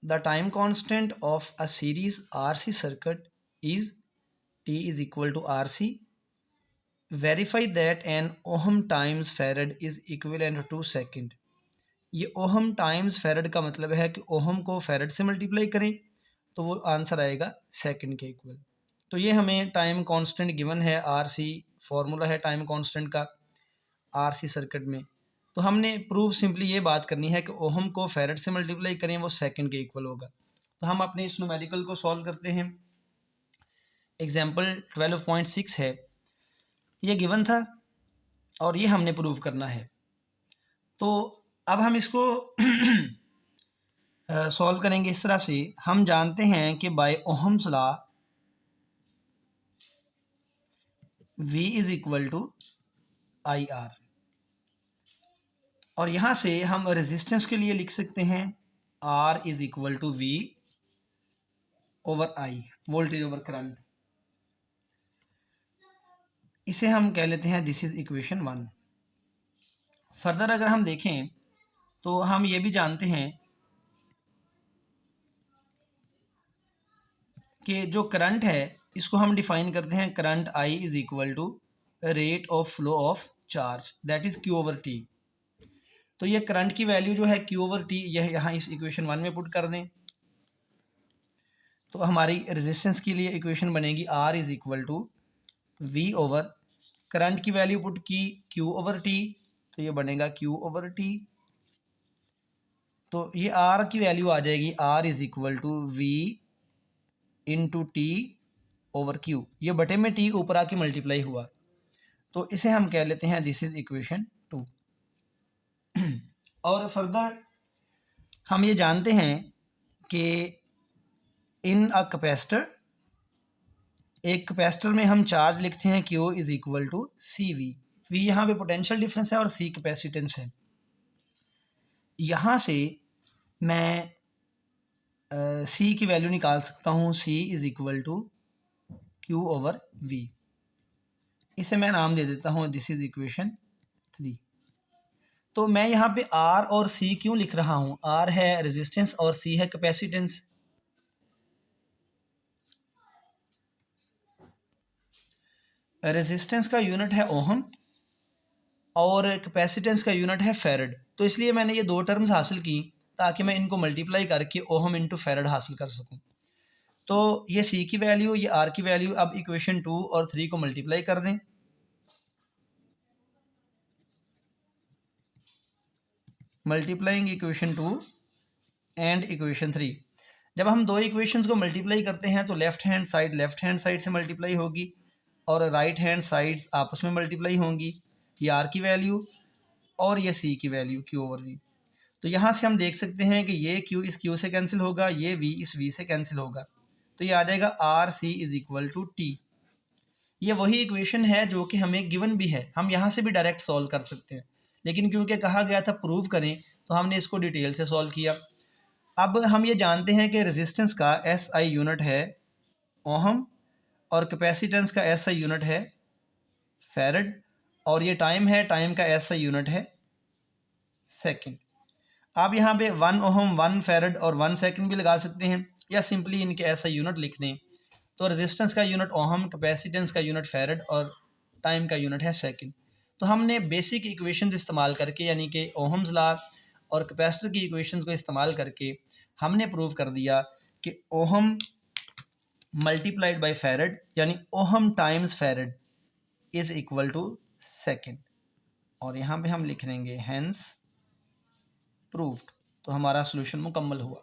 The time constant of a series RC circuit is T is equal to RC. Verify that an ohm times farad is equivalent to second. ये ohm times farad का मतलब है कि ohm को farad से multiply करें तो वो आंसर आएगा सेकंड के इक्वल। तो ये हमें टाइम कांस्टेंट गिवन है, RC फार्मूला है टाइम कांस्टेंट का RC सर्किट में। तो हमने प्रूफ सिंपली ये बात करनी है कि ओहम को फेरड से मल्टीप्लाई करें वो सेकंड के इक्वल होगा। तो हम अपने इस न्यूमेरिकल को सॉल्व करते हैं। एग्जाम्पल 12.6 है, ये गिवन था और ये हमने प्रूव करना है। तो अब हम इसको सॉल्व करेंगे इस तरह से। हम जानते हैं कि by Ohm's law V is equal to IR, और यहाँ से हम रेजिस्टेंस के लिए लिख सकते हैं R is equal to V over I, voltage over current. इसे हम कह लेते हैं दिस इज इक्वेशन 1। फर्दर अगर हम देखें तो हम ये भी जानते हैं कि जो करंट है इसको हम डिफाइन करते हैं current I is equal to rate of flow of charge, that is Q over T। तो ये करंट की वैल्यू जो है Q ओवर T यह यहाँ इस इक्वेशन 1 में पुट कर दें तो हमारी रेजिस्टेंस के लिए इक्वेशन बनेगी R is equal to V over current की वैल्यू पुट की Q ओवर T, तो ये बनेगा Q ओवर T। तो ये R की वैल्यू आ जाएगी R is equal to V into T over Q, ये बटे में T ऊपर आके मल्टीप्लाई हुआ, तो इसे हम कह लेते हैं दिस इज इक्वेशन 2। और फर्दर हम ये जानते हैं कि इन अ कैपेसिटर, एक कैपेसिटर में हम चार्ज लिखते हैं Q is equal to CV। V यहाँ पे पोटेंशियल डिफरेंस है और C कैपेसिटेंस है। यहाँ से मैं C की वैल्यू निकाल सकता हूँ, C is equal to Q over V। इसे मैं नाम दे देता हूँ दिस इज इक्वेशन 3। तो मैं यहाँ पे R और C क्यों लिख रहा हूँ? R है रेजिस्टेंस और C है कैपेसिटेंस। रेजिस्टेंस का यूनिट है ओहम और कैपेसिटेंस का यूनिट है फेरड, तो इसलिए मैंने ये दो टर्म्स हासिल की ताकि मैं इनको मल्टीप्लाई करके ओहम इंटू फेरड हासिल कर सकूं। तो ये C की वैल्यू, ये R की वैल्यू, अब इक्वेशन 2 और 3 को मल्टीप्लाई कर दें। Multiplying equation 2 and equation 3। जब हम दो इक्वेशंस को मल्टीप्लाई करते हैं तो लेफ्ट हैंड साइड से मल्टीप्लाई होगी और राइट हैंड साइड्स आपस में मल्टीप्लाई होंगी। ये R की वैल्यू और ये C की वैल्यू Q ओवर V। तो यहाँ से हम देख सकते हैं कि ये Q इस Q से कैंसिल होगा, ये V इस V से कैंसिल होगा, तो ये आ जाएगा RC is equal to T। ये वही इक्वेशन है जो कि हमें गिवन भी है, हम यहाँ से भी डायरेक्ट सॉल्व कर सकते हैं, लेकिन क्योंकि कहा गया था प्रूव करें तो हमने इसको डिटेल से सॉल्व किया। अब हम ये जानते हैं कि रेजिस्टेंस का SI यूनिट है ओहम और कैपेसिटेंस का SI यूनिट है फेरड, और ये टाइम है, टाइम का SI यूनिट है सेकंड। आप यहाँ पे 1 ओहम 1 फेरड और 1 सेकंड भी लगा सकते हैं या सिंपली इनके ऐसा यूनिट लिख दें। तो रेजिस्टेंस का यूनिट ओहम, कैपेसिटेंस का यूनिट फेरड और टाइम का यूनिट है सेकंड। तो हमने बेसिक इक्वेशंस इस्तेमाल करके यानी कि ओहम्स लॉ और कैपेसिटर की इक्वेशंस को इस्तेमाल करके हमने प्रूव कर दिया कि ओहम मल्टीप्लाइड बाय फेरड यानी ohm times farad is equal to second, और यहाँ पे हम लिख देंगे हैंस प्रूव्ड। तो हमारा सोल्यूशन मुकम्मल हुआ।